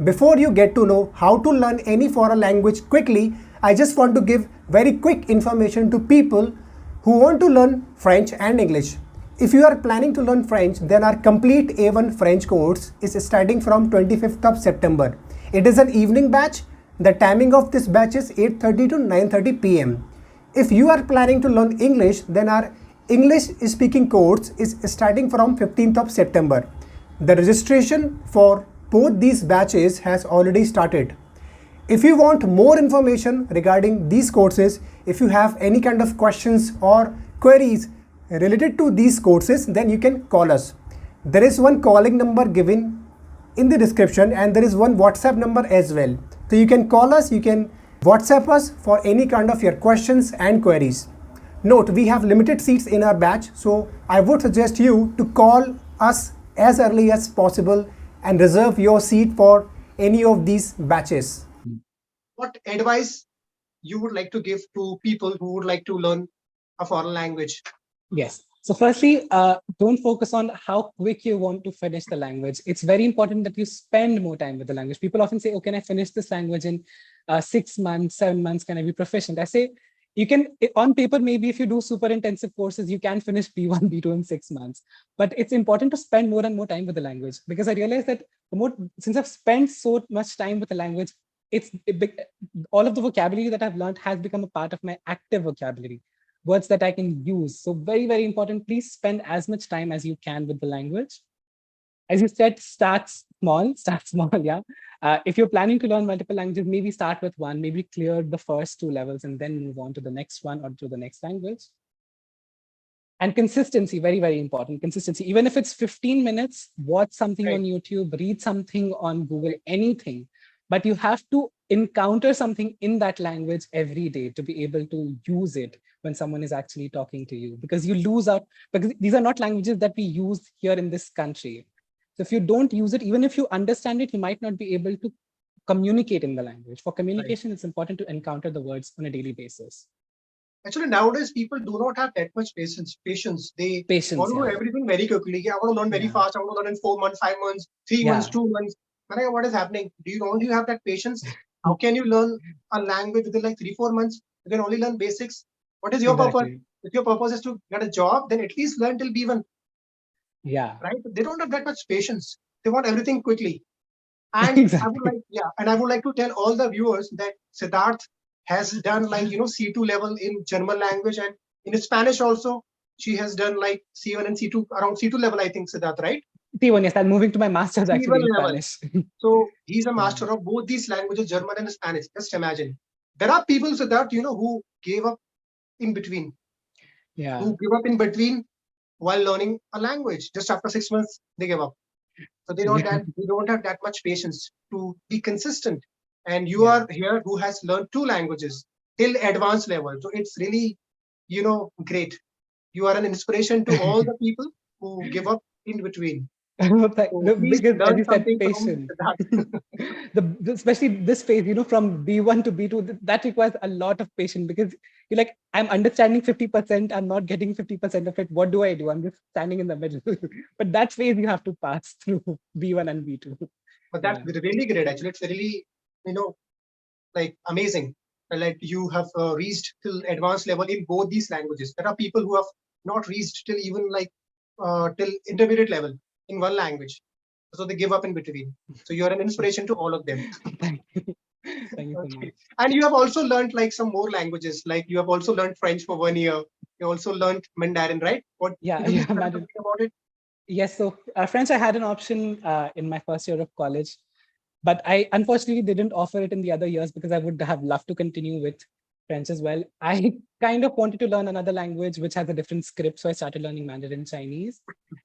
Before you get to know how to learn any foreign language quickly, I just want to give very quick information to people who want to learn French and English. If you are planning to learn French, then our complete A1 French course is starting from 25th of September. It is an evening batch. The timing of this batch is 8:30 to 9:30 p.m. If you are planning to learn English, then our English speaking course is starting from 15th of September. The registration for both these batches has already started. If you want more information regarding these courses, if you have any kind of questions or queries related to these courses, then you can call us. There is one calling number given in the description and there is one WhatsApp number as well. So you can call us, you can WhatsApp us for any kind of your questions and queries. Note, we have limited seats in our batch, so I would suggest you to call us as early as possible and reserve your seat for any of these batches. What advice you would like to give to people who would like to learn a foreign language? Yes. So firstly, don't focus on how quick you want to finish the language. It's very important that you spend more time with the language. People often say, oh, can I finish this language in 6 months, 7 months? Can I be proficient? I say, you can, on paper, maybe if you do super intensive courses, you can finish B1, B2 in 6 months. But it's important to spend more and more time with the language, because I realized that since I've spent so much time with the language, all of the vocabulary that I've learned has become a part of my active vocabulary, words that I can use. So very, very important, please spend as much time as you can with the language. As you said, start small, yeah. If you're planning to learn multiple languages, maybe start with one, maybe clear the first 2 levels and then move on to the next one or to the next language. And consistency, very, very important. Consistency, even if it's 15 minutes, watch something on YouTube, read something on Google, anything. But you have to encounter something in that language every day to be able to use it when someone is actually talking to you, because you lose out, because these are not languages that we use here in this country. So if you don't use it, even if you understand it, you might not be able to communicate in the language. For communication, it's important to encounter the words on a daily basis. Actually, nowadays people do not have that much patience. They want to do everything very quickly. I want to learn very fast. I want to learn in 4 months, 5 months, 3 months, 2 months. What is happening? Do you only have that patience? How can you learn a language within like 3, 4 months? You can only learn basics. What is your purpose? If your purpose is to get a job, then at least learn till B1. Yeah. Right? They don't have that much patience. They want everything quickly. And I would like to tell all the viewers that Siddharth has done like C2 level in German language, and in Spanish also she has done like C1 and C2, around C2 level, I think, Siddharth, right? C1, yes, I'm moving to my master's actually in level. Spanish. So he's a master of both these languages, German and Spanish. Just imagine. There are people, Siddharth, who gave up in between. Yeah. Who give up in between while learning a language. Just after 6 months, they give up. So they don't have that much patience to be consistent. And you are here who has learned 2 languages till advanced level. So it's really, great. You are an inspiration to all the people who give up in between. Because as you said, patience. Especially this phase, from B1 to B2, that requires a lot of patience, because you're like, I'm understanding 50%, I'm not getting 50% of it. What do I do? I'm just standing in the middle. But that phase you have to pass through B1 and B2. But that's really great. Actually, it's really, like amazing. Like you have reached till advanced level in both these languages. There are people who have not reached till even like till intermediate level in one language. So they give up in between. So you're an inspiration to all of them. Thank you. Thank you so much. And you have also learned like some more languages. Like you have also learned French for 1 year. You also learned Mandarin, right? Mandarin. About it? Yes. So French, I had an option in my first year of college, but I unfortunately didn't offer it in the other years because I would have loved to continue with French as well. I kind of wanted to learn another language which has a different script. So I started learning Mandarin Chinese.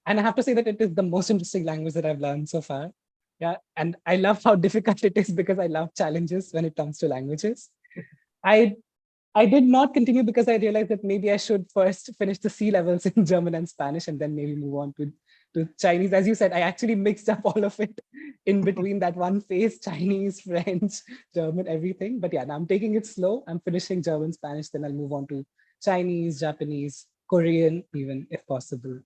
And I have to say that it is the most interesting language that I've learned so far. Yeah. And I love how difficult it is because I love challenges when it comes to languages. I did not continue because I realized that maybe I should first finish the C levels in German and Spanish and then maybe move on to Chinese. As you said, I actually mixed up all of it in between that one phase, Chinese, French, German, everything. But yeah, now I'm taking it slow. I'm finishing German, Spanish, then I'll move on to Chinese, Japanese, Korean, even if possible.